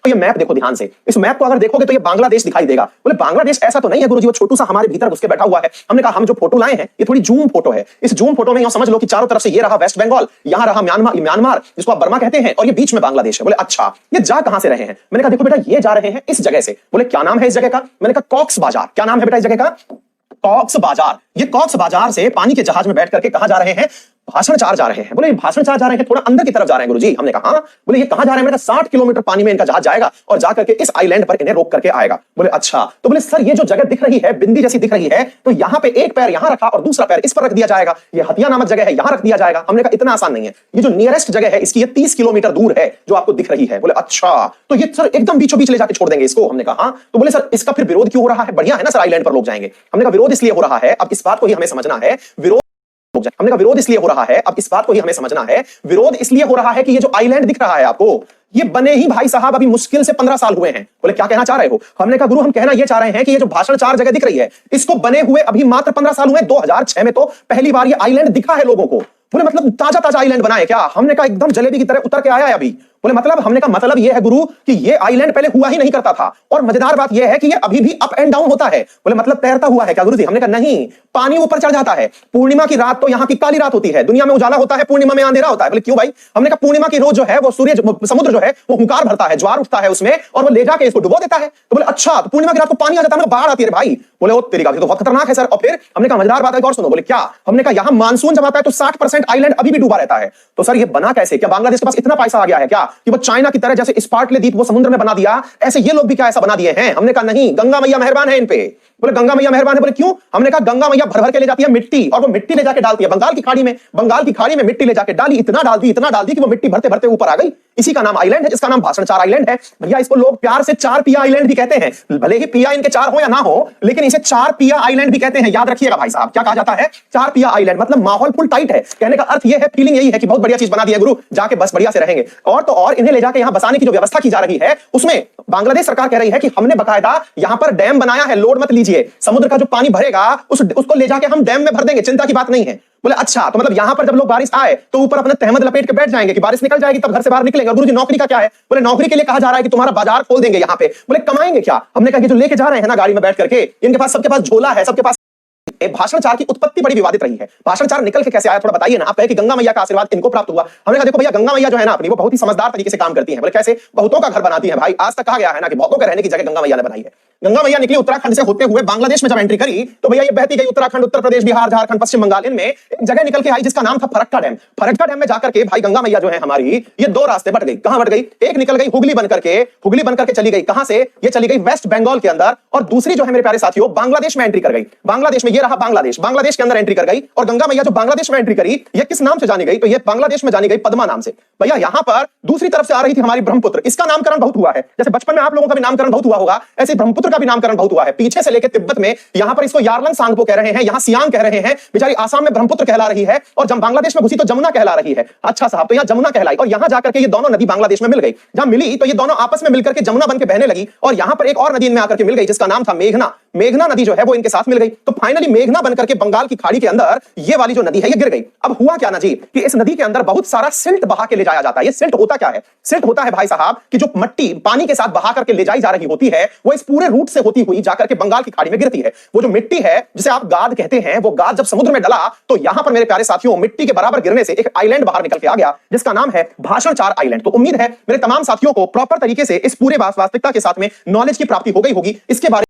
तो ये मैप देखो ध्यान से, इस मैप को अगर देखोगे तो ये बांग्लादेश दिखाई देगा। बोले बांग्लादेश ऐसा तो नहीं है गुरुजी, वो छोटू सा हमारे भीतर घुस के बैठा हुआ है। हमने कहा हम जो फोटो लाए हैं ये थोड़ी जूम फोटो है। इस जूम फोटो में समझ लो कि चारों तरफ से ये रहा वेस्ट बंगाल, यहां रहा म्यांमार जिसको आप बर्मा कहते हैं, और ये बीच में बांग्लादेश है। बोले अच्छा ये जा कहां से रहे हैं? मैंने कहा देखो बेटा ये जा रहे हैं इस जगह से। बोले क्या नाम है इस जगह का? मैंने कहा कॉक्स बाजार। क्या नाम है बेटा इस जगह का? कॉक्स बाजार। ये कॉक्स बाजार से पानी के जहाज में बैठ करके कहां जा रहे हैं? भाषण चार जा रहे हैं। बोले भाषण चार जा रहे हैं, थोड़ा अंदर की तरफ जा रहे हैं गुरुजी। हमने कहा हाँ। बोले ये कहां जा रहे हैं? मैंने कहा 60 किलोमीटर पानी में इनका जहाज जाएगा और जाकर के इस आइलैंड पर इन्हें रोक करके आएगा। बोले अच्छा। तो बोले सर ये जो जगह दिख रही है बिंदी जैसी दिख रही है, तो यहां पे एक पैर यहां रखा और दूसरा पैर इस पर रख दिया जाएगा, ये हतिया नामक जगह है यहां रख दिया जाएगा। हमने कहा इतना आसान नहीं है, ये जो नियरेस्ट जगह है इसकी ये 30 किलोमीटर दूर है जो आपको दिख रही है। बोले अच्छा तो ये सर एकदम बीचों बीच ले जाके छोड़ देंगे इसको? हमने कहा हाँ। तो बोले सर इसका फिर विरोध क्यों हो रहा है? बढ़िया है ना सर, आइलैंड पर लोग जाएंगे। हमने कहा विरोध इसलिए हो रहा है, अब इस बात को ही हमें समझना है, हमने कहा विरोध इसलिए हो रहा है, अब इस बात को ही हमें समझना है, विरोध इसलिए हो रहा है कि ये जो आइलैंड दिख रहा है आपको, ये बने ही भाई साहब अभी मुश्किल से 15 साल हुए हैं। बोले क्या कहना चाह रहे हो? हमने कहा गुरु हम कहना ये चाह रहे हैं कि ये जो भाषण चार जगह दिख रही है इसको बने हुए अभी मात्र 15 साल हुए। 2006 में तो पहली बार ये आइलैंड दिखा है लोगों को। बोले मतलब ताजा ताजा आइलैंड बना है क्या? हमने कहा एकदम जलेबी की तरह उतर के आया है अभी। बोले मतलब? हमने कहा मतलब ये है गुरु कि ये आइलैंड पहले हुआ ही नहीं करता था, और मजेदार बात ये है कि ये अभी भी अप एंड डाउन होता है। बोले मतलब तैरता हुआ है क्या गुरुजी? हमने कहा नहीं, पानी ऊपर चढ़ जाता है। पूर्णिमा की रात तो यहाँ की काली रात होती है, दुनिया में उजाला होता है, पूर्णिमा में अंधेरा होता है। बोले क्यों भाई? हमने कहा पूर्णिमा की रोज जो है वो सूर्य समुद्र जो है वो हुंकार भरता है, ज्वार उठता है उसमें और वो ले जाके इसको डुबो देता है। तो बोले अच्छा तो पूर्णिमा की रात को पानी आ जाता है, बाढ़ आती है भाई। बोले ओ तेरी, तो बहुत खतरनाक है सर। और फिर हमने कहा मजेदार बात है और सुनो। बोले क्या? हमने कहा यहाँ मानसून जब आता है तो 60% आइलैंड अभी भी डूबा रहता है। तो सर ये बना कैसे? क्या बांग्लादेश के पास इतना पैसा आ गया है क्या कि वो चाइना की तरह जैसे स्पार्टले द्वीप वो समुद्र में बना दिया, ऐसे ये लोग भी क्या ऐसा बना दिए हैं? हमने कहा नहीं, गंगा मैया मेहरबान है इन पे। बोले गंगा मैया मेहरबान है। बोले क्यों? हमने कहा गंगा मैया भर भर के ले जाती है मिट्टी, और वो मिट्टी ले जाके डालती है बंगाल की खाड़ी में। बंगाल की खाड़ी में मिट्टी ले जाके डाली, इतना डाल दी कि वो मिट्टी भरते भरते ऊपर आ गई। इसी का नाम आइलैंड है, जिसका नाम भाषण चार आइलैंड है। भैया इसको लोग प्यार से 4 पिया आइलैंड भी कहते हैं। भले ही पिया इनके 4 हो या ना हो, लेकिन इसे 4 पिया आइलैंड भी कहते हैं। याद रखिएगा भाई साहब, क्या कहा जाता है? 4 पिया आइलैंड। मतलब माहौल फुल टाइट है। कहने का अर्थ यह है, फीलिंग यही है कि बहुत बढ़िया चीज बना दी है गुरु, जाके बस बढ़िया से रहेंगे। और तो और इन्हें ले जाके यहां बसाने की जो व्यवस्था की जा रही है उसमें बांग्लादेश सरकार कह रही है कि हमने बकायदा यहां पर डैम बनाया है, लोड मत लीजिए, समुद्र का जो पानी भरेगा उसको ले जाके हम डैम में भर देंगे, चिंता की बात नहीं है। बोले अच्छा तो मतलब यहां पर जब लोग बारिश आए तो ऊपर अपने तहमद लपेट के बैठ जाएंगे कि बारिश निकल जाएगी तब घर से बाहर निकलेंगे। और गुरुजी नौकरी का क्या है? बोले नौकरी के लिए कहा जा रहा है कि तुम्हारा बाजार खोल देंगे यहां पे। बोले कमाएंगे क्या? हमने कहा कि जो लेके जा रहे हैं ना गाड़ी में बैठ करके, इनके पास सबके पास झोला है, सबके पास। भाषण चार की उत्पत्ति बड़ी विवादित रही है। भाषण चार निकल के कैसे आया थोड़ा बताइए ना। आप कहे कि गंगा मैया का आशीर्वाद इनको प्राप्त हुआ। हमने कहा देखो भैया गंगा मैया जो है ना अपनी, वो बहुत ही समझदार तरीके से काम करती है। बोले कैसे? बहुतों का घर बनाती है भाई। आज तक कहा गया है ना कि बहुतों के रहने की जगह गंगा मैया ने बनाई है। गंगा मैया निकली उत्तराखंड से होते हुए बांग्लादेश में जब एंट्री करी तो भैया ये बहती गई उत्तराखंड, उत्तर प्रदेश, बिहार, झारखंड, पश्चिम बंगाल, इनमें एक जगह निकल के आई जिसका नाम था फरक्का डैम। फरक्का डैम में जाकर के भाई गंगा मैया जो है हमारी, ये 2 रास्ते बट गई। कहां बट गई? एक निकल गई हुगली बनकर के चली गई। कहां से? ये चली गई वेस्ट बंगाल के अंदर। और दूसरी जो है मेरे प्यारे साथियों बांग्लादेश में एंट्री कर गई। बांग्लादेश में ये रहा बांग्लादेश के अंदर एंट्री कर गई। और गंगा मैया जो बांग्लादेश में एंट्री करी, ये किस नाम से जानी गई? तो ये बांग्लादेश में जानी गई पद्मा नाम से। भैया यहां पर दूसरी तरफ से आ रही थी हमारी ब्रह्मपुत्र, इसका नामकरण बहुत हुआ है। जैसे बचपन में आप लोगों का भी नामकरण बहुत हुआ होगा, ऐसे ब्रह्मपुत्र का भी नामकरण बहुत हुआ है। पीछे से लेकर तिब्बत में यहां पर इसको यारलंग सांगपो कह रहे हैं, यहां सियांग कह रहे हैं। बेचारी आसाम में ब्रह्मपुत्र कहला रही है, और जब बांग्लादेश में घुसी तो जमुना कहला रही है। अच्छा साहब, तो यहां जमुना कहलाई, और यहां जाकर के ये दोनों नदी बांग्लादेश में मिल गई। जहां मिली तो ये दोनों आपस में मिलकर के जमुना बन के बहने लगी, और यहां पर एक और नदी में आकर के मिल गई जिसका नाम था मेघना। मेघना नदी जो है वो इनके साथ मिल गई। तो फाइनली मेघना बनकर के बंगाल की खाड़ी के अंदर ये वाली जो नदी है ये गिर गई। अब हुआ क्या ना जी कि इस नदी के अंदर बहुत सारा सिल्ट बहा के ले जाया जाता है। ये सिल्ट होता क्या है? सिल्ट होता है भाई साहब कि जो मट्टी पानी के साथ बहा करके ले जाई जा रही होती है, वो इस पूरे रूट से होती हुई जाकर के बंगाल की खाड़ी में गिरती है। वो जो मिट्टी है जिसे आप गाद कहते हैं, वो गाद जब समुद्र में डला तो यहां पर मेरे प्यारे साथियों मिट्टी के बराबर गिरने से एक आइलैंड बाहर निकल के आ गया जिसका नाम है भाषण चार आइलैंड। तो उम्मीद है मेरे तमाम साथियों को प्रॉपर तरीके से इस पूरे वास्तविकता के साथ में नॉलेज की प्राप्ति हो गई होगी। इसके बारे